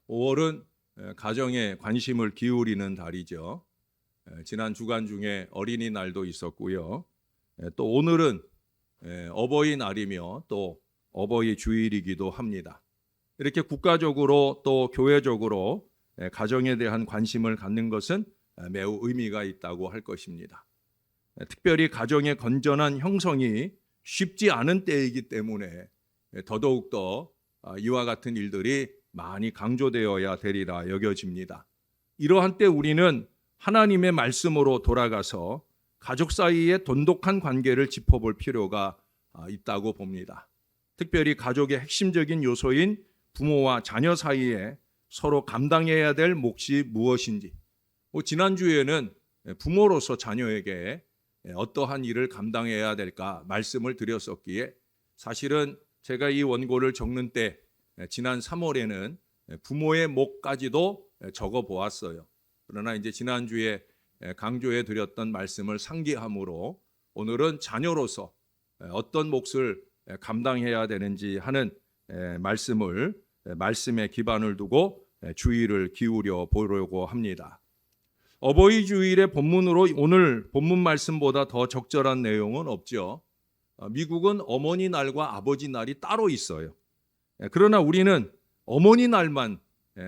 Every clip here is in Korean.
5월은 가정에 관심을 기울이는 달이죠. 지난 주간 중에 어린이날도 있었고요. 또 오늘은 어버이날이며 또 어버이 주일이기도 합니다. 이렇게 국가적으로 또 교회적으로 가정에 대한 관심을 갖는 것은 매우 의미가 있다고 할 것입니다. 특별히 가정의 건전한 형성이 쉽지 않은 때이기 때문에 더더욱더 이와 같은 일들이 많이 강조되어야 되리라 여겨집니다. 이러한 때 우리는 하나님의 말씀으로 돌아가서 가족 사이의 돈독한 관계를 짚어볼 필요가 있다고 봅니다. 특별히 가족의 핵심적인 요소인 부모와 자녀 사이에 서로 감당해야 될 몫이 무엇인지, 지난주에는 부모로서 자녀에게 어떠한 일을 감당해야 될까 말씀을 드렸었기에 사실은 제가 이 원고를 적는 때 지난 3월에는 부모의 몫까지도 적어 보았어요. 그러나 이제 지난주에 강조해 드렸던 말씀을 상기함으로 오늘은 자녀로서 어떤 몫을 감당해야 되는지 하는 말씀에 기반을 두고 주의를 기울여 보려고 합니다. 어버이 주일의 본문으로 오늘 본문 말씀보다 더 적절한 내용은 없죠. 미국은 어머니 날과 아버지 날이 따로 있어요. 그러나 우리는 어머니 날만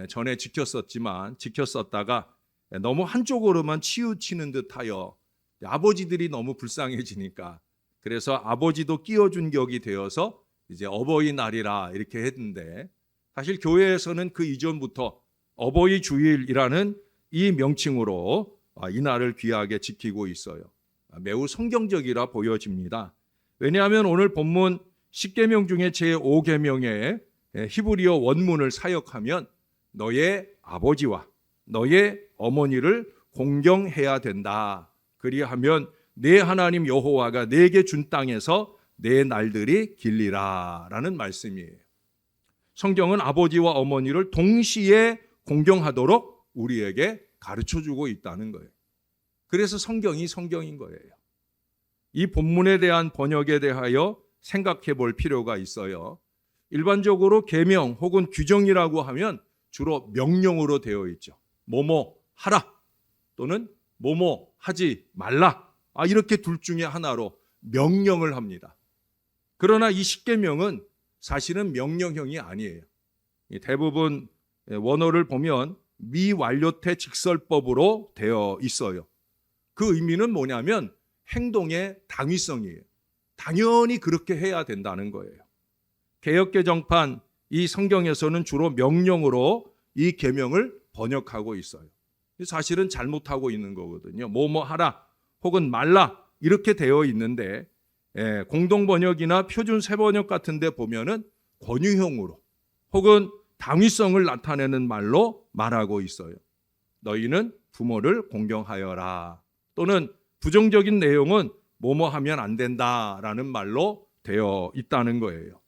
전에 지켰었다가 너무 한쪽으로만 치우치는 듯하여 아버지들이 너무 불쌍해지니까 그래서 아버지도 끼워준 격이 되어서 이제 어버이날이라 이렇게 했는데, 사실 교회에서는 그 이전부터 어버이 주일이라는 이 명칭으로 이 날을 귀하게 지키고 있어요. 매우 성경적이라 보여집니다. 왜냐하면 오늘 본문 10계명 중에 제5계명의 히브리어 원문을 사역하면 너의 아버지와 너의 어머니를 공경해야 된다. 그리하면 내 하나님 여호와가 내게 준 땅에서 내 날들이 길리라 라는 말씀이에요. 성경은 아버지와 어머니를 동시에 공경하도록 우리에게 가르쳐주고 있다는 거예요. 그래서 성경이 성경인 거예요. 이 본문에 대한 번역에 대하여 생각해 볼 필요가 있어요. 일반적으로 계명 혹은 규정이라고 하면 주로 명령으로 되어 있죠. 뭐뭐 하라 또는 뭐뭐 하지 말라, 이렇게 둘 중에 하나로 명령을 합니다. 그러나 이 십계명은 사실은 명령형이 아니에요. 대부분 원어를 보면 미완료태 직설법으로 되어 있어요. 그 의미는 뭐냐면 행동의 당위성이에요. 당연히 그렇게 해야 된다는 거예요. 개역개정판 이 성경에서는 주로 명령으로 이 계명을 번역하고 있어요. 사실은 잘못하고 있는 거거든요. 뭐뭐 하라 혹은 말라 이렇게 되어 있는데 공동번역이나 표준 새번역 같은 데 보면은 권유형으로 혹은 당위성을 나타내는 말로 말하고 있어요. 너희는 부모를 공경하여라, 또는 부정적인 내용은 뭐뭐 하면 안 된다라는 말로 되어 있다는 거예요.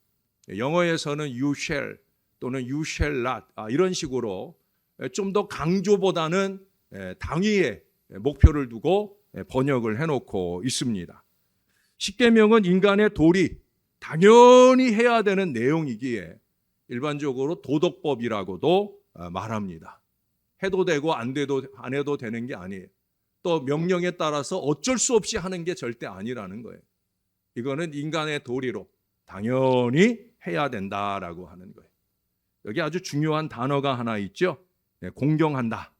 영어에서는 you shall 또는 you shall not 이런 식으로 좀 더 강조보다는 당위에 목표를 두고 번역을 해놓고 있습니다. 십계명은 인간의 도리, 당연히 해야 되는 내용이기에 일반적으로 도덕법이라고도 말합니다. 해도 되고 안 해도 되는 게 아니에요. 또 명령에 따라서 어쩔 수 없이 하는 게 절대 아니라는 거예요. 이거는 인간의 도리로 당연히 해야 된다라고 하는 거예요. 여기 아주 중요한 단어가 하나 있죠. 공경한다.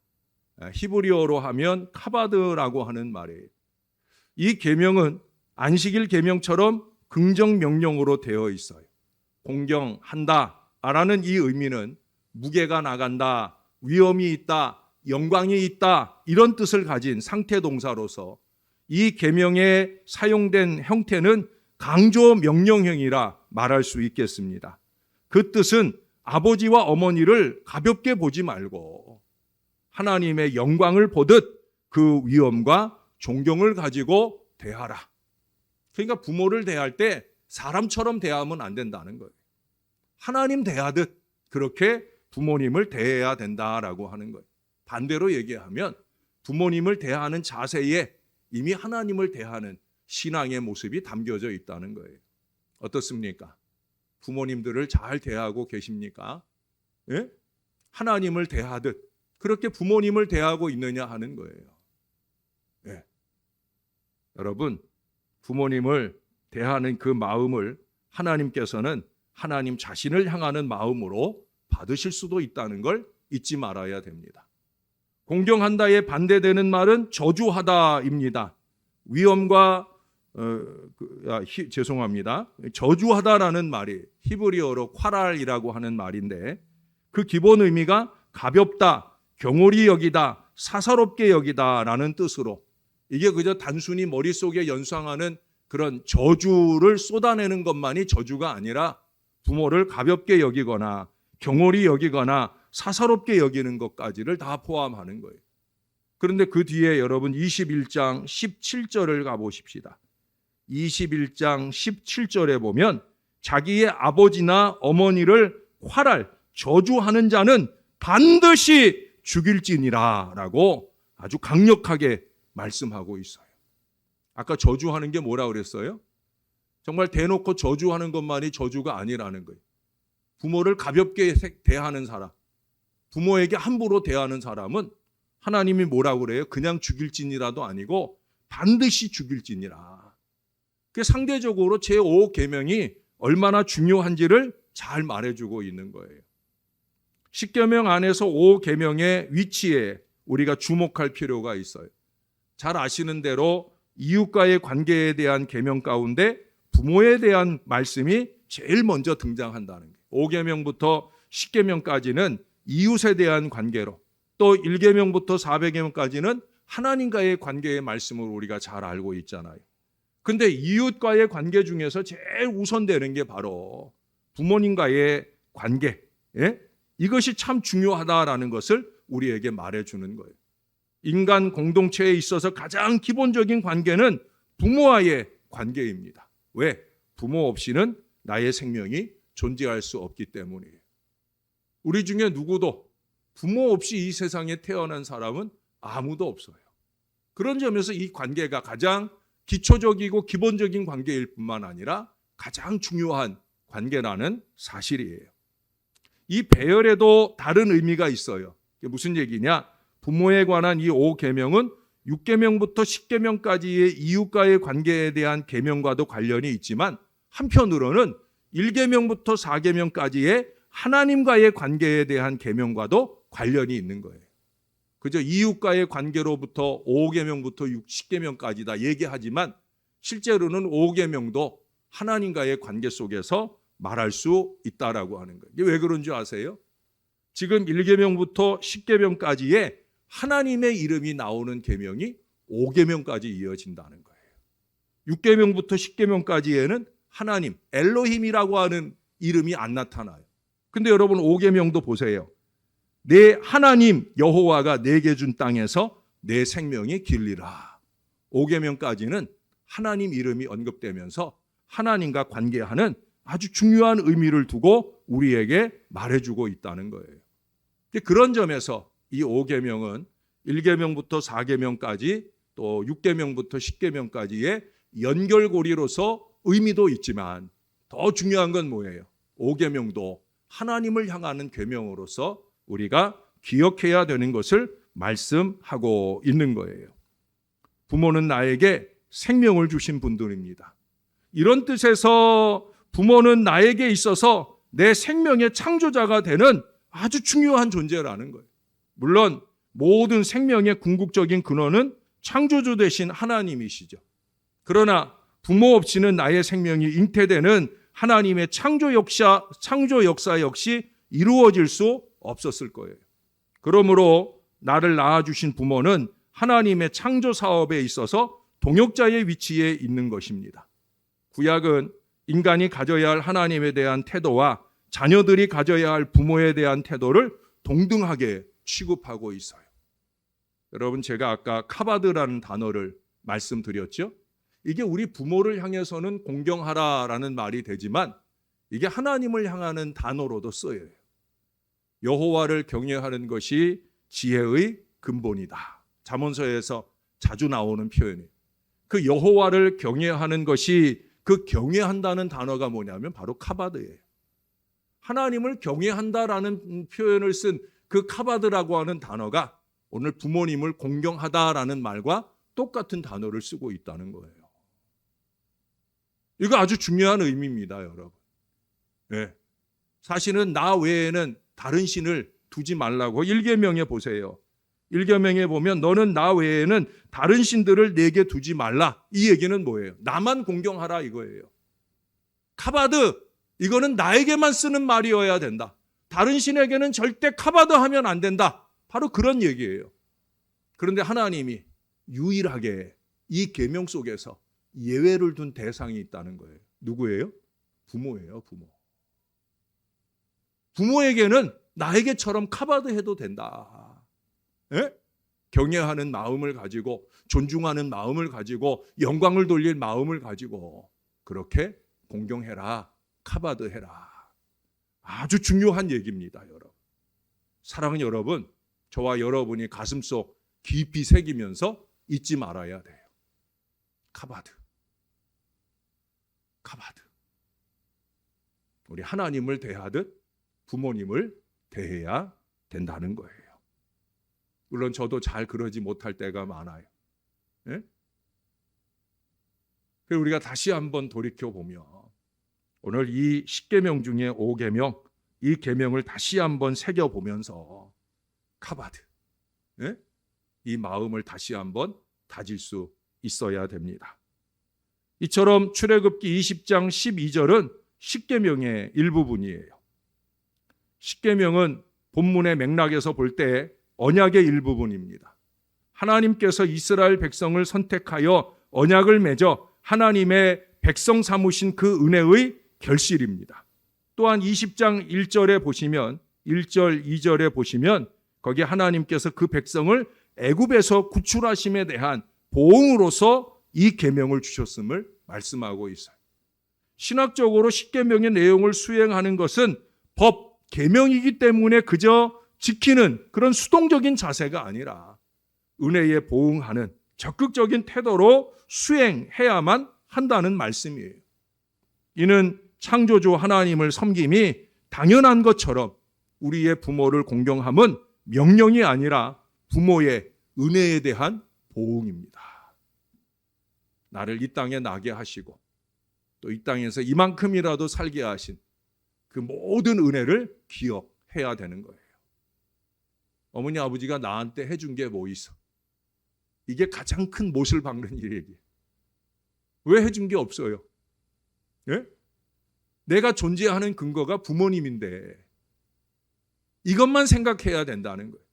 히브리어로 하면 카바드라고 하는 말이에요. 이 계명은 안식일 계명처럼 긍정 명령으로 되어 있어요. 공경한다라는 이 의미는 무게가 나간다, 위험이 있다, 영광이 있다 이런 뜻을 가진 상태 동사로서 이 계명에 사용된 형태는 강조 명령형이라 말할 수 있겠습니다. 그 뜻은 아버지와 어머니를 가볍게 보지 말고 하나님의 영광을 보듯 그 위엄과 존경을 가지고 대하라. 그러니까 부모를 대할 때 사람처럼 대하면 안 된다는 거예요. 하나님 대하듯 그렇게 부모님을 대해야 된다라고 하는 거예요. 반대로 얘기하면 부모님을 대하는 자세에 이미 하나님을 대하는 신앙의 모습이 담겨져 있다는 거예요. 어떻습니까? 부모님들을 잘 대하고 계십니까? 예? 하나님을 대하듯 그렇게 부모님을 대하고 있느냐 하는 거예요. 네. 여러분, 부모님을 대하는 그 마음을 하나님께서는 하나님 자신을 향하는 마음으로 받으실 수도 있다는 걸 잊지 말아야 됩니다. 공경한다에 반대되는 말은 저주하다입니다. 위엄과 죄송합니다. 저주하다라는 말이 히브리어로 콰랄이라고 하는 말인데 그 기본 의미가 가볍다, 경홀히 여기다, 사사롭게 여기다라는 뜻으로 이게 그저 단순히 머릿속에 연상하는 그런 저주를 쏟아내는 것만이 저주가 아니라 부모를 가볍게 여기거나 경홀히 여기거나 사사롭게 여기는 것까지를 다 포함하는 거예요. 그런데 그 뒤에 여러분 21장 17절을 가보십시다. 21장 17절에 보면 자기의 아버지나 어머니를 활할 저주하는 자는 반드시 죽일지니라 라고 아주 강력하게 말씀하고 있어요. 아까 저주하는 게 뭐라 그랬어요? 정말 대놓고 저주하는 것만이 저주가 아니라는 거예요. 부모를 가볍게 대하는 사람, 부모에게 함부로 대하는 사람은 하나님이 뭐라고 그래요? 그냥 죽일지니라도 아니고 반드시 죽일지니라. 그 상대적으로 제5계명이 얼마나 중요한지를 잘 말해주고 있는 거예요. 10계명 안에서 5계명의 위치에 우리가 주목할 필요가 있어요. 잘 아시는 대로 이웃과의 관계에 대한 계명 가운데 부모에 대한 말씀이 제일 먼저 등장한다는 거예요. 5계명부터 10계명까지는 이웃에 대한 관계로, 또 1계명부터 4계명까지는 하나님과의 관계의 말씀을 우리가 잘 알고 있잖아요. 근데 이웃과의 관계 중에서 제일 우선되는 게 바로 부모님과의 관계. 예? 이것이 참 중요하다라는 것을 우리에게 말해주는 거예요. 인간 공동체에 있어서 가장 기본적인 관계는 부모와의 관계입니다. 왜? 부모 없이는 나의 생명이 존재할 수 없기 때문이에요. 우리 중에 누구도 부모 없이 이 세상에 태어난 사람은 아무도 없어요. 그런 점에서 이 관계가 가장 기초적이고 기본적인 관계일 뿐만 아니라 가장 중요한 관계라는 사실이에요. 이 배열에도 다른 의미가 있어요. 이게 무슨 얘기냐? 부모에 관한 이 5계명은 6계명부터 10계명까지의 이웃과의 관계에 대한 계명과도 관련이 있지만 한편으로는 1계명부터 4계명까지의 하나님과의 관계에 대한 계명과도 관련이 있는 거예요. 그저 이웃과의 관계로부터 5계명부터 10계명까지 다 얘기하지만 실제로는 5계명도 하나님과의 관계 속에서 말할 수 있다라고 하는 거예요. 이게 왜 그런 줄 아세요? 지금 1계명부터 10계명까지의 하나님의 이름이 나오는 계명이 5계명까지 이어진다는 거예요. 6계명부터 10계명까지에는 하나님, 엘로힘이라고 하는 이름이 안 나타나요. 근데 여러분 5계명도 보세요. 내 하나님 여호와가 내게 준 땅에서 내 생명이 길리라. 5계명까지는 하나님 이름이 언급되면서 하나님과 관계하는 아주 중요한 의미를 두고 우리에게 말해주고 있다는 거예요. 그런 점에서 이 5계명은 1계명부터 4계명까지 또 6계명부터 10계명까지의 연결고리로서 의미도 있지만 더 중요한 건 뭐예요? 5계명도 하나님을 향하는 계명으로서 우리가 기억해야 되는 것을 말씀하고 있는 거예요. 부모는 나에게 생명을 주신 분들입니다. 이런 뜻에서 부모는 나에게 있어서 내 생명의 창조자가 되는 아주 중요한 존재라는 거예요. 물론 모든 생명의 궁극적인 근원은 창조주 되신 하나님이시죠. 그러나 부모 없이는 나의 생명이 잉태되는 하나님의 창조 역사 역시 이루어질 수 없었을 거예요. 그러므로 나를 낳아주신 부모는 하나님의 창조 사업에 있어서 동역자의 위치에 있는 것입니다. 구약은 인간이 가져야 할 하나님에 대한 태도와 자녀들이 가져야 할 부모에 대한 태도를 동등하게 취급하고 있어요. 여러분, 제가 아까 카바드라는 단어를 말씀드렸죠? 이게 우리 부모를 향해서는 공경하라라는 말이 되지만 이게 하나님을 향하는 단어로도 쓰여요. 여호와를 경외하는 것이 지혜의 근본이다. 잠언서에서 자주 나오는 표현이에요. 그 여호와를 경외하는 것이, 그 경외한다는 단어가 뭐냐면 바로 카바드예요. 하나님을 경외한다라는 표현을 쓴 그 카바드라고 하는 단어가 오늘 부모님을 공경하다라는 말과 똑같은 단어를 쓰고 있다는 거예요. 이거 아주 중요한 의미입니다, 여러분. 네. 사실은 나 외에는 다른 신을 두지 말라고 1계명에 보세요. 1계명에 보면 너는 나 외에는 다른 신들을 내게 두지 말라. 이 얘기는 뭐예요? 나만 공경하라 이거예요. 카바드, 이거는 나에게만 쓰는 말이어야 된다. 다른 신에게는 절대 카바드 하면 안 된다. 바로 그런 얘기예요. 그런데 하나님이 유일하게 이 계명 속에서 예외를 둔 대상이 있다는 거예요. 누구예요? 부모예요, 부모. 부모에게는 나에게처럼 카바드 해도 된다. 예? 경외하는 마음을 가지고, 존중하는 마음을 가지고, 영광을 돌릴 마음을 가지고 그렇게 공경해라, 카바드 해라. 아주 중요한 얘기입니다, 여러분. 사랑하는 여러분, 저와 여러분이 가슴속 깊이 새기면서 잊지 말아야 돼요. 카바드. 카바드. 우리 하나님을 대하듯 부모님을 대해야 된다는 거예요. 물론 저도 잘 그러지 못할 때가 많아요. 예? 그래서 우리가 다시 한번 돌이켜보면 오늘 이 10계명 중에 5계명, 이 계명을 다시 한번 새겨보면서 카바드, 예? 이 마음을 다시 한번 다질 수 있어야 됩니다. 이처럼 출애굽기 20장 12절은 10계명의 일부분이에요. 10계명은 본문의 맥락에서 볼 때 언약의 일부분입니다. 하나님께서 이스라엘 백성을 선택하여 언약을 맺어 하나님의 백성 삼으신 그 은혜의 결실입니다. 또한 20장 1절에 보시면 1절, 2절에 보시면 거기 하나님께서 그 백성을 애굽에서 구출하심에 대한 보응으로서 이 계명을 주셨음을 말씀하고 있어요. 신학적으로 10계명의 내용을 수행하는 것은 법, 계명이기 때문에 그저 지키는 그런 수동적인 자세가 아니라 은혜에 보응하는 적극적인 태도로 수행해야만 한다는 말씀이에요. 이는 창조주 하나님을 섬김이 당연한 것처럼 우리의 부모를 공경함은 명령이 아니라 부모의 은혜에 대한 보응입니다. 나를 이 땅에 나게 하시고 또 이 땅에서 이만큼이라도 살게 하신 그 모든 은혜를 기억해야 되는 거예요. 어머니 아버지가 나한테 해준 게 뭐 있어? 이게 가장 큰 못을 박는 일이에요. 왜 해준 게 없어요? 예? 내가 존재하는 근거가 부모님인데 이것만 생각해야 된다는 거예요.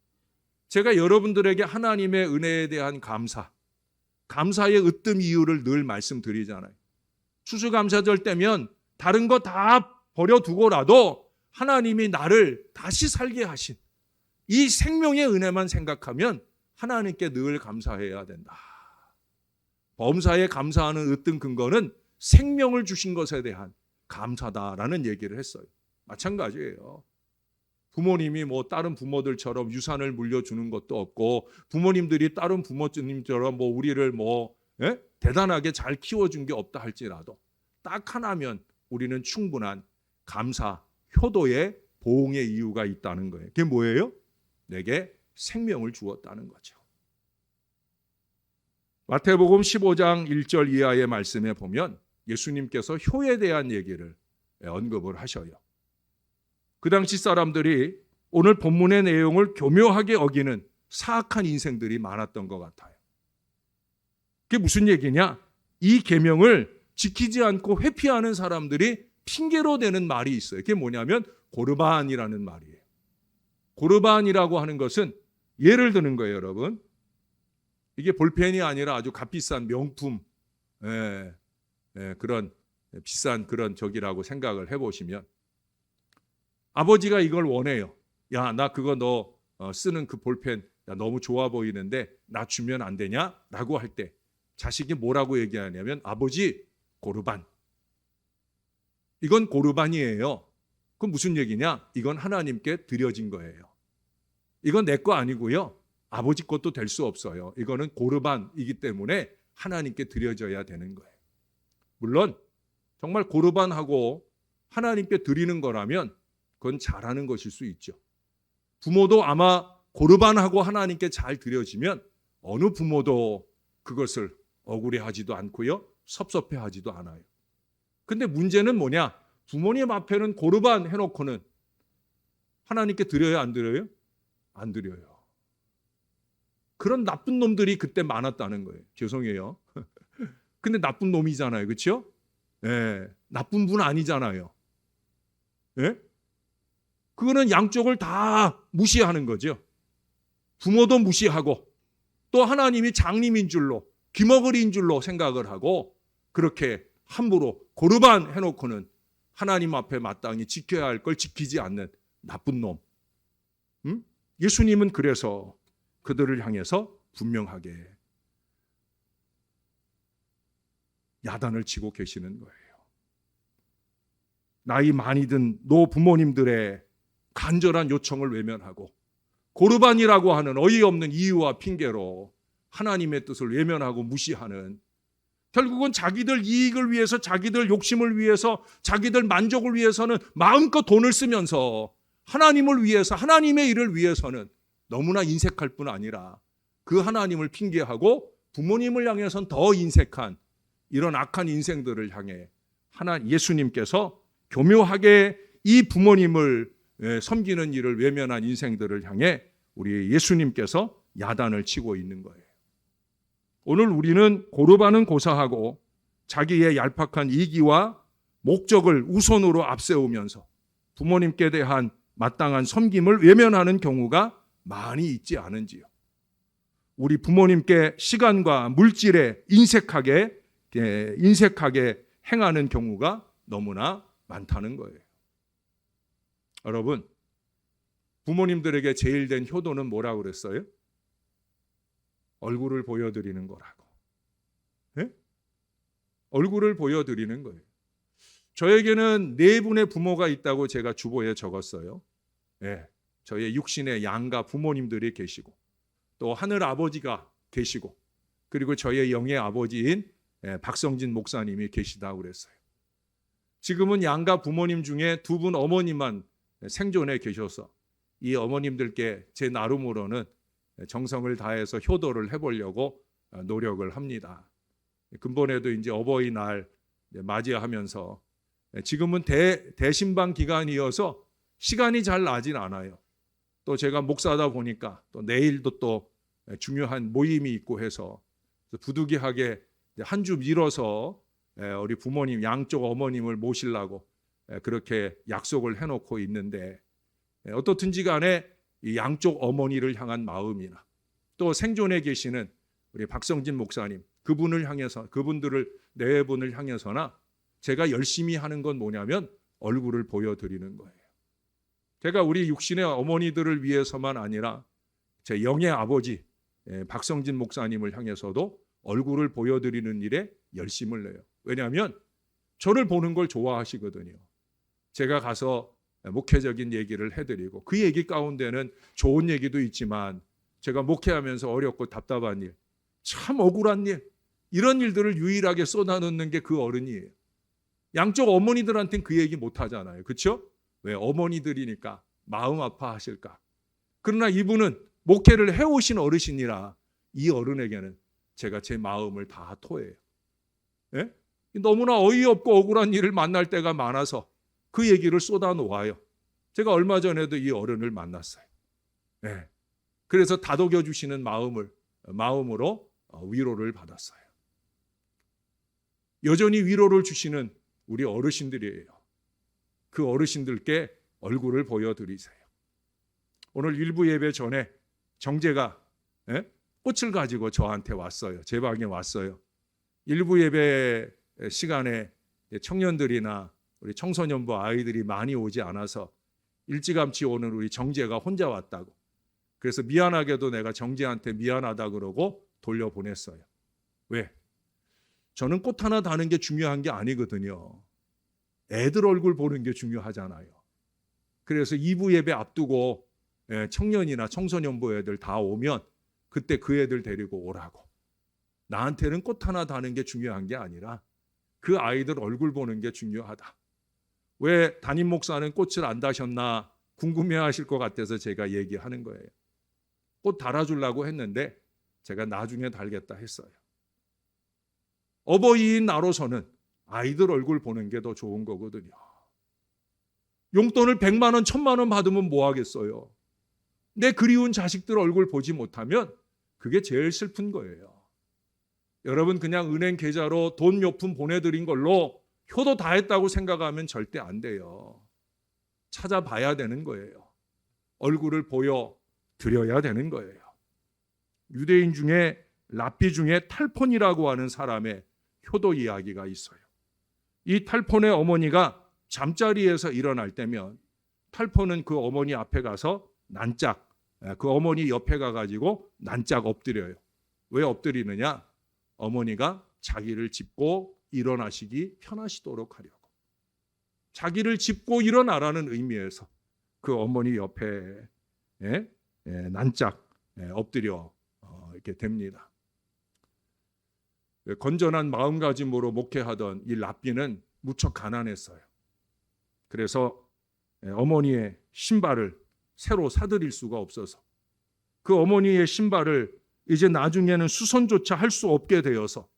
제가 여러분들에게 하나님의 은혜에 대한 감사의 으뜸 이유를 늘 말씀드리잖아요. 추수감사절 때면 다른 거 다 버려두고라도 하나님이 나를 다시 살게 하신 이 생명의 은혜만 생각하면 하나님께 늘 감사해야 된다. 범사에 감사하는 으뜸 근거는 생명을 주신 것에 대한 감사다라는 얘기를 했어요. 마찬가지예요. 부모님이 뭐 다른 부모들처럼 유산을 물려주는 것도 없고 부모님들이 다른 부모님처럼 뭐 우리를 대단하게 잘 키워준 게 없다 할지라도 딱 하나면 우리는 충분한 감사, 효도의 보응의 이유가 있다는 거예요. 그게 뭐예요? 내게 생명을 주었다는 거죠. 마태복음 15장 1절 이하의 말씀에 보면 예수님께서 효에 대한 얘기를 언급을 하셔요. 그 당시 사람들이 오늘 본문의 내용을 교묘하게 어기는 사악한 인생들이 많았던 것 같아요. 그게 무슨 얘기냐? 이 계명을 지키지 않고 회피하는 사람들이 핑계로 대는 말이 있어요. 그게 뭐냐면 고르반이라는 말이에요. 고르반이라고 하는 것은 예를 드는 거예요, 여러분. 이게 볼펜이 아니라 아주 값비싼 명품, 그런 비싼 그런 적이라고 생각을 해보시면 아버지가 이걸 원해요. 야, 나 그거 너 쓰는 그 볼펜 너무 좋아 보이는데 나 주면 안 되냐? 라고 할 때 자식이 뭐라고 얘기하냐면 아버지 고르반. 이건 고르반이에요. 그건 무슨 얘기냐? 이건 하나님께 드려진 거예요. 이건 내 거 아니고요. 아버지 것도 될 수 없어요. 이거는 고르반이기 때문에 하나님께 드려져야 되는 거예요. 물론 정말 고르반하고 하나님께 드리는 거라면 그건 잘하는 것일 수 있죠. 부모도 아마 고르반하고 하나님께 잘 드려지면 어느 부모도 그것을 억울해하지도 않고요, 섭섭해하지도 않아요. 근데 문제는 뭐냐? 부모님 앞에는 고르반 해놓고는 하나님께 드려요, 안 드려요? 안 드려요. 그런 나쁜 놈들이 그때 많았다는 거예요. 죄송해요. 근데 나쁜 놈이잖아요. 그렇죠? 예, 나쁜 분 아니잖아요. 예? 그거는 양쪽을 다 무시하는 거죠. 부모도 무시하고 또 하나님이 장님인 줄로, 귀머거리인 줄로 생각을 하고 그렇게 함부로 고르반 해놓고는 하나님 앞에 마땅히 지켜야 할 걸 지키지 않는 나쁜 놈. 예수님은 그래서 그들을 향해서 분명하게 야단을 치고 계시는 거예요. 나이 많이 든 노부모님들의 간절한 요청을 외면하고 고르반이라고 하는 어이없는 이유와 핑계로 하나님의 뜻을 외면하고 무시하는, 결국은 자기들 이익을 위해서, 자기들 욕심을 위해서, 자기들 만족을 위해서는 마음껏 돈을 쓰면서 하나님을 위해서, 하나님의 일을 위해서는 너무나 인색할 뿐 아니라 그 하나님을 핑계하고 부모님을 향해서는 더 인색한 이런 악한 인생들을 향해 예수님께서 교묘하게 이 부모님을 섬기는 일을 외면한 인생들을 향해 우리 예수님께서 야단을 치고 있는 거예요. 오늘 우리는 고르반은 고사하고 자기의 얄팍한 이기와 목적을 우선으로 앞세우면서 부모님께 대한 마땅한 섬김을 외면하는 경우가 많이 있지 않은지요. 우리 부모님께 시간과 물질에 인색하게 행하는 경우가 너무나 많다는 거예요. 여러분, 부모님들에게 제일 된 효도는 뭐라고 그랬어요? 얼굴을 보여드리는 거라고. 네? 얼굴을 보여드리는 거예요. 저에게는 4분의 부모가 있다고 제가 주보에 적었어요. 네. 저의 육신의 양가 부모님들이 계시고 또 하늘 아버지가 계시고 그리고 저의 영의 아버지인 박성진 목사님이 계시다고 그랬어요. 지금은 양가 부모님 중에 2분 어머님만 생존해 계셔서 이 어머님들께 제 나름으로는 정성을 다해서 효도를 해보려고 노력을 합니다. 근본에도 이제 어버이날 맞이하면서 지금은 대신방 기간이어서 시간이 잘 나진 않아요. 또 제가 목사다 보니까 또 내일도 또 중요한 모임이 있고 해서 부득이하게 한 주 미뤄서 우리 부모님 양쪽 어머님을 모시려고 그렇게 약속을 해놓고 있는데, 어떻든지 간에 이 양쪽 어머니를 향한 마음이나 또 생존해 계시는 우리 박성진 목사님 그분들을 4분을 향해서나 제가 열심히 하는 건 뭐냐면 얼굴을 보여드리는 거예요. 제가 우리 육신의 어머니들을 위해서만 아니라 제 영의 아버지 박성진 목사님을 향해서도 얼굴을 보여드리는 일에 열심을 내요. 왜냐하면 저를 보는 걸 좋아하시거든요. 제가 가서 목회적인 얘기를 해드리고 그 얘기 가운데는 좋은 얘기도 있지만 제가 목회하면서 어렵고 답답한 일, 참 억울한 일, 이런 일들을 유일하게 쏟아놓는 게 그 어른이에요. 양쪽 어머니들한테는 그 얘기 못 하잖아요. 그렇죠? 왜? 어머니들이니까 마음 아파하실까. 그러나 이분은 목회를 해오신 어르신이라 이 어른에게는 제가 제 마음을 다 토해요. 예? 너무나 어이없고 억울한 일을 만날 때가 많아서 그 얘기를 쏟아놓아요. 제가 얼마 전에도 이 어른을 만났어요. 예. 그래서 다독여 주시는 마음으로 위로를 받았어요. 여전히 위로를 주시는 우리 어르신들이에요. 그 어르신들께 얼굴을 보여드리세요. 오늘 일부 예배 전에 정재가 꽃을 가지고 저한테 왔어요. 제 방에 왔어요. 일부 예배 시간에 청년들이나 우리 청소년부 아이들이 많이 오지 않아서 일찌감치 오는 우리 정재가 혼자 왔다고. 그래서 미안하게도 내가 정재한테 미안하다 그러고 돌려보냈어요. 왜? 저는 꽃 하나 다는 게 중요한 게 아니거든요. 애들 얼굴 보는 게 중요하잖아요. 그래서 2부 예배 앞두고 청년이나 청소년부 애들 다 오면 그때 그 애들 데리고 오라고. 나한테는 꽃 하나 다는 게 중요한 게 아니라 그 아이들 얼굴 보는 게 중요하다. 왜 담임 목사는 꽃을 안 다셨나 궁금해하실 것 같아서 제가 얘기하는 거예요. 꽃 달아주려고 했는데 제가 나중에 달겠다 했어요. 어버이인 나로서는 아이들 얼굴 보는 게 더 좋은 거거든요. 용돈을 100만 원, 1000만 원 받으면 뭐 하겠어요? 내 그리운 자식들 얼굴 보지 못하면 그게 제일 슬픈 거예요. 여러분 그냥 은행 계좌로 돈 몇 푼 보내드린 걸로 효도 다 했다고 생각하면 절대 안 돼요. 찾아봐야 되는 거예요. 얼굴을 보여드려야 되는 거예요. 유대인 중에 랍비 중에 탈폰이라고 하는 사람의 효도 이야기가 있어요. 이 탈폰의 어머니가 잠자리에서 일어날 때면 탈폰은 그 어머니 앞에 가서 난짝, 그 어머니 옆에 가가지고 난짝 엎드려요. 왜 엎드리느냐? 어머니가 자기를 짚고 일어나시기 편하시도록 하려고. 자기를 짚고 일어나라는 의미에서 그 어머니 옆에 난짝 엎드려 이렇게 됩니다. 건전한 마음가짐으로 목회하던 이 랍비는 무척 가난했어요. 그래서 어머니의 신발을 새로 사드릴 수가 없어서 그 어머니의 신발을 이제 나중에는 수선조차 할 수 없게 되어서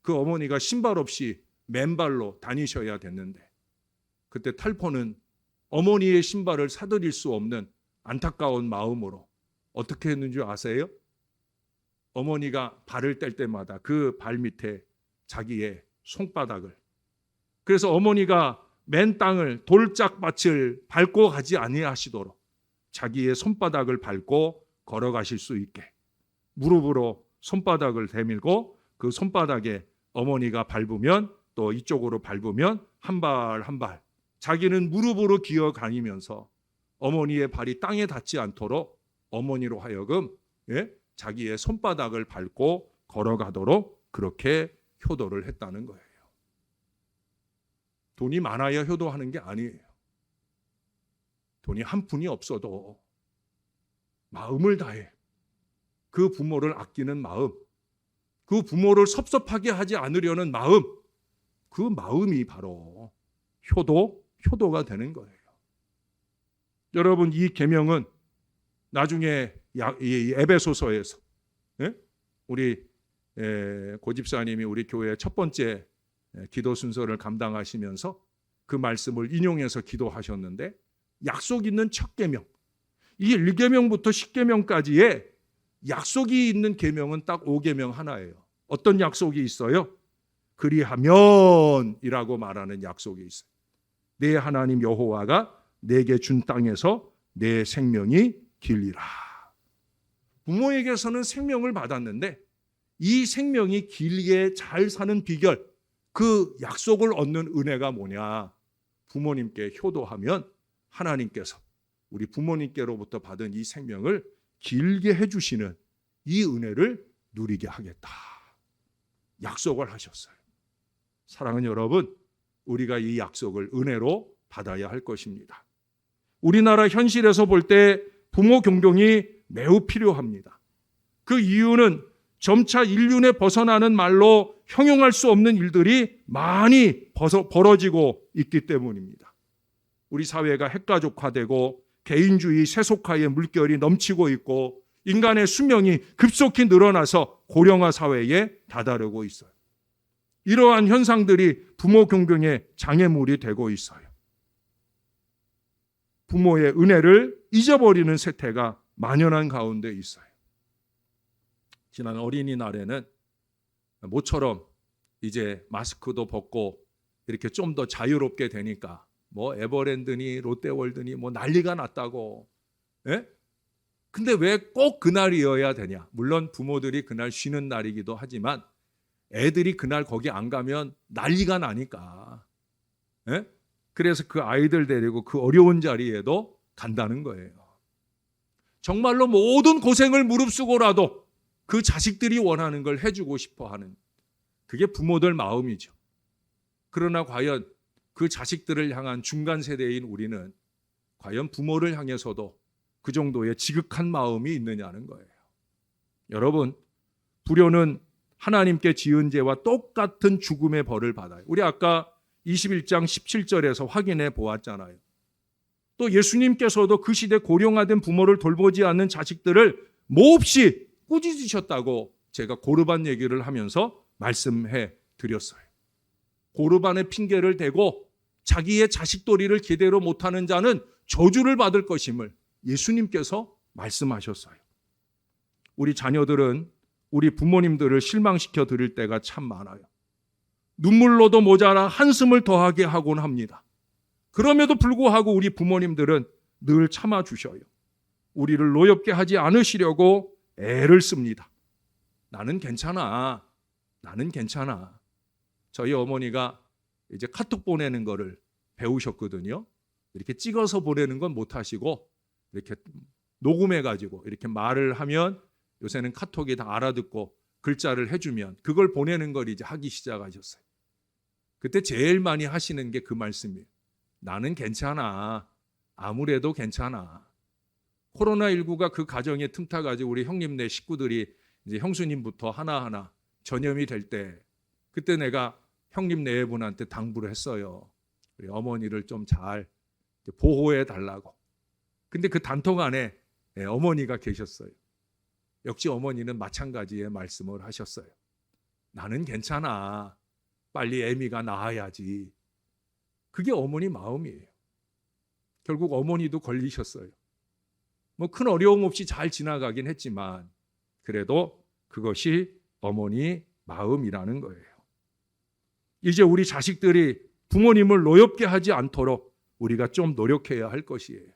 그 어머니가 신발 없이 맨발로 다니셔야 됐는데 그때 탈폰은 어머니의 신발을 사드릴 수 없는 안타까운 마음으로 어떻게 했는지 아세요? 어머니가 발을 뗄 때마다 그 발 밑에 자기의 손바닥을, 그래서 어머니가 맨 땅을 돌짝밭을 밟고 가지 아니하시도록 자기의 손바닥을 밟고 걸어가실 수 있게 무릎으로 손바닥을 대밀고 그 손바닥에 어머니가 밟으면 또 이쪽으로 밟으면 한 발 한 발 자기는 무릎으로 기어다니면서 어머니의 발이 땅에 닿지 않도록 어머니로 하여금 자기의 손바닥을 밟고 걸어가도록 그렇게 효도를 했다는 거예요. 돈이 많아야 효도하는 게 아니에요. 돈이 한 푼이 없어도 마음을 다해 그 부모를 아끼는 마음, 그 부모를 섭섭하게 하지 않으려는 마음, 그 마음이 바로 효도가 되는 거예요. 여러분 이 계명은 나중에 이 에베소서에서 우리 고집사님이 우리 교회의 첫 번째 기도 순서를 감당하시면서 그 말씀을 인용해서 기도하셨는데 약속 있는 첫 계명, 이 1계명부터 10계명까지의 약속이 있는 계명은 딱 5계명 하나예요. 어떤 약속이 있어요? 그리하면이라고 말하는 약속이 있어요. 내 하나님 여호와가 내게 준 땅에서 내 생명이 길리라. 부모에게서는 생명을 받았는데 이 생명이 길게 잘 사는 비결, 그 약속을 얻는 은혜가 뭐냐? 부모님께 효도하면 하나님께서 우리 부모님께로부터 받은 이 생명을 길게 해주시는 이 은혜를 누리게 하겠다. 약속을 하셨어요. 사랑하는 여러분, 우리가 이 약속을 은혜로 받아야 할 것입니다. 우리나라 현실에서 볼 때 부모 경동이 매우 필요합니다. 그 이유는 점차 인륜에 벗어나는 말로 형용할 수 없는 일들이 많이 벌어지고 있기 때문입니다. 우리 사회가 핵가족화되고 개인주의 세속화의 물결이 넘치고 있고 인간의 수명이 급속히 늘어나서 고령화 사회에 다다르고 있어요. 이러한 현상들이 부모 경동의 장애물이 되고 있어요. 부모의 은혜를 잊어버리는 세태가 만연한 가운데 있어요. 지난 어린이날에는 모처럼 이제 마스크도 벗고 이렇게 좀 더 자유롭게 되니까 뭐 에버랜드니 롯데월드니 뭐 난리가 났다고. 근데 왜 꼭 그날이어야 되냐? 물론 부모들이 그날 쉬는 날이기도 하지만 애들이 그날 거기 안 가면 난리가 나니까. 그래서 그 아이들 데리고 그 어려운 자리에도 간다는 거예요. 정말로 모든 고생을 무릅쓰고라도 그 자식들이 원하는 걸 해주고 싶어 하는, 그게 부모들 마음이죠. 그러나 과연 그 자식들을 향한 중간 세대인 우리는 과연 부모를 향해서도 그 정도의 지극한 마음이 있느냐는 거예요. 여러분, 불효는 하나님께 지은 죄와 똑같은 죽음의 벌을 받아요. 우리 아까 21장 17절에서 확인해 보았잖아요. 또 예수님께서도 그 시대 고령화된 부모를 돌보지 않는 자식들을 몹시 꾸짖으셨다고 제가 고르반 얘기를 하면서 말씀해 드렸어요. 고르반의 핑계를 대고 자기의 자식도리를 제대로 못하는 자는 저주를 받을 것임을 예수님께서 말씀하셨어요. 우리 자녀들은 우리 부모님들을 실망시켜 드릴 때가 참 많아요. 눈물로도 모자라 한숨을 더하게 하곤 합니다. 그럼에도 불구하고 우리 부모님들은 늘 참아주셔요. 우리를 노엽게 하지 않으시려고 애를 씁니다. 나는 괜찮아. 나는 괜찮아. 저희 어머니가 이제 카톡 보내는 거를 배우셨거든요. 이렇게 찍어서 보내는 건 못하시고 이렇게 녹음해가지고 이렇게 말을 하면 요새는 카톡이 다 알아듣고 글자를 해주면 그걸 보내는 걸 이제 하기 시작하셨어요. 그때 제일 많이 하시는 게 그 말씀이에요. 나는 괜찮아. 아무래도 괜찮아. 코로나19가 그 가정에 틈타가지고 우리 형님네 식구들이 이제 형수님부터 하나하나 전염이 될 때 그때 내가 형님 네 분한테 당부를 했어요. 우리 어머니를 좀 잘 보호해 달라고. 근데 그 단톡 안에 어머니가 계셨어요. 역시 어머니는 마찬가지의 말씀을 하셨어요. 나는 괜찮아. 빨리 애미가 나아야지. 그게 어머니 마음이에요. 결국 어머니도 걸리셨어요. 뭐 큰 어려움 없이 잘 지나가긴 했지만 그래도 그것이 어머니 마음이라는 거예요. 이제 우리 자식들이 부모님을 노엽게 하지 않도록 우리가 좀 노력해야 할 것이에요.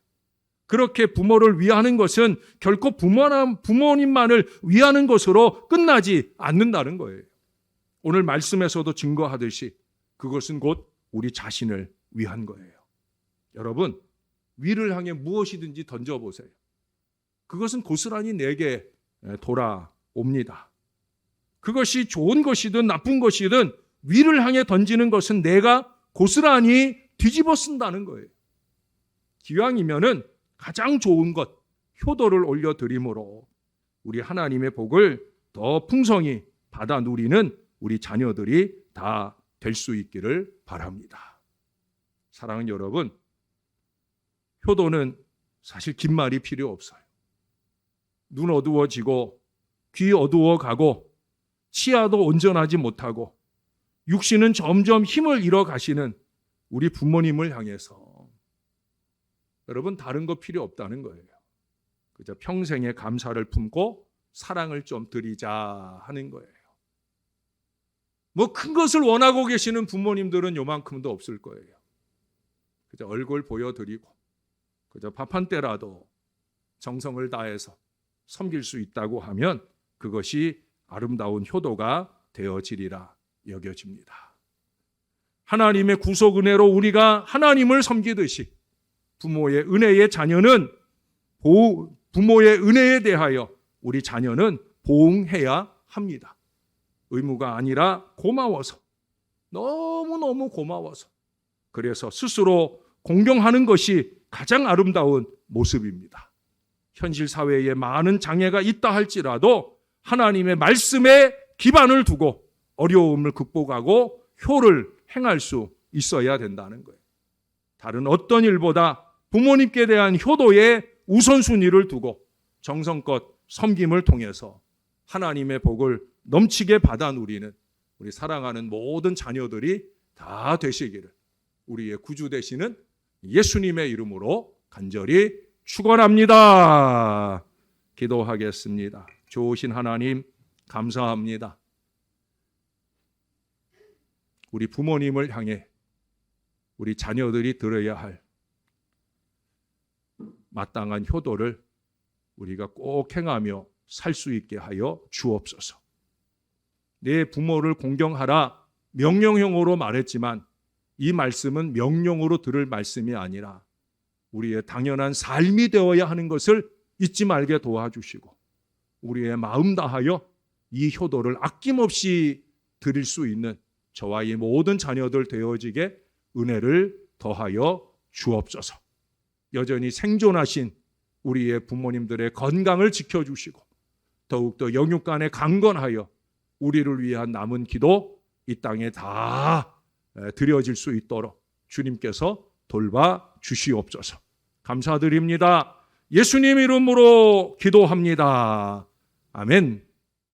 그렇게 부모를 위하는 것은 결코 부모님만을 위하는 것으로 끝나지 않는다는 거예요. 오늘 말씀에서도 증거하듯이 그것은 곧 우리 자신을 위한 거예요. 여러분, 위를 향해 무엇이든지 던져보세요. 그것은 고스란히 내게 돌아옵니다. 그것이 좋은 것이든 나쁜 것이든 위를 향해 던지는 것은 내가 고스란히 뒤집어 쓴다는 거예요. 기왕이면은 가장 좋은 것, 효도를 올려드림으로 우리 하나님의 복을 더 풍성히 받아 누리는 우리 자녀들이 다 될 수 있기를 바랍니다. 사랑하는 여러분, 효도는 사실 긴 말이 필요 없어요. 눈 어두워지고 귀 어두워가고 치아도 온전하지 못하고 육신은 점점 힘을 잃어가시는 우리 부모님을 향해서 여러분 다른 거 필요 없다는 거예요. 그저 평생의 감사를 품고 사랑을 좀 드리자 하는 거예요. 뭐 큰 것을 원하고 계시는 부모님들은 요만큼도 없을 거예요. 그저 얼굴 보여드리고 그저 밥 한 때라도 정성을 다해서 섬길 수 있다고 하면 그것이 아름다운 효도가 되어지리라 여겨집니다. 하나님의 구속 은혜로 우리가 하나님을 섬기듯이 부모의 은혜의 자녀는 부모의 은혜에 대하여 우리 자녀는 보응해야 합니다. 의무가 아니라 고마워서, 너무너무 고마워서, 그래서 스스로 공경하는 것이 가장 아름다운 모습입니다. 현실 사회에 많은 장애가 있다 할지라도 하나님의 말씀에 기반을 두고 어려움을 극복하고 효를 행할 수 있어야 된다는 거예요. 다른 어떤 일보다 부모님께 대한 효도에 우선순위를 두고 정성껏 섬김을 통해서 하나님의 복을 넘치게 받아 누리는 우리 사랑하는 모든 자녀들이 다 되시기를 우리의 구주 되시는 예수님의 이름으로 간절히 축원합니다. 기도하겠습니다. 좋으신 하나님 감사합니다. 우리 부모님을 향해 우리 자녀들이 들어야 할 마땅한 효도를 우리가 꼭 행하며 살 수 있게 하여 주옵소서. 내 부모를 공경하라 명령형으로 말했지만 이 말씀은 명령으로 들을 말씀이 아니라 우리의 당연한 삶이 되어야 하는 것을 잊지 말게 도와주시고 우리의 마음 다하여 이 효도를 아낌없이 드릴 수 있는 저와 이 모든 자녀들 되어지게 은혜를 더하여 주옵소서. 여전히 생존하신 우리의 부모님들의 건강을 지켜주시고 더욱더 영육간에 강건하여 우리를 위한 남은 기도 이 땅에 다 드려질 수 있도록 주님께서 돌봐 주시옵소서. 감사드립니다. 예수님 이름으로 기도합니다. 아멘.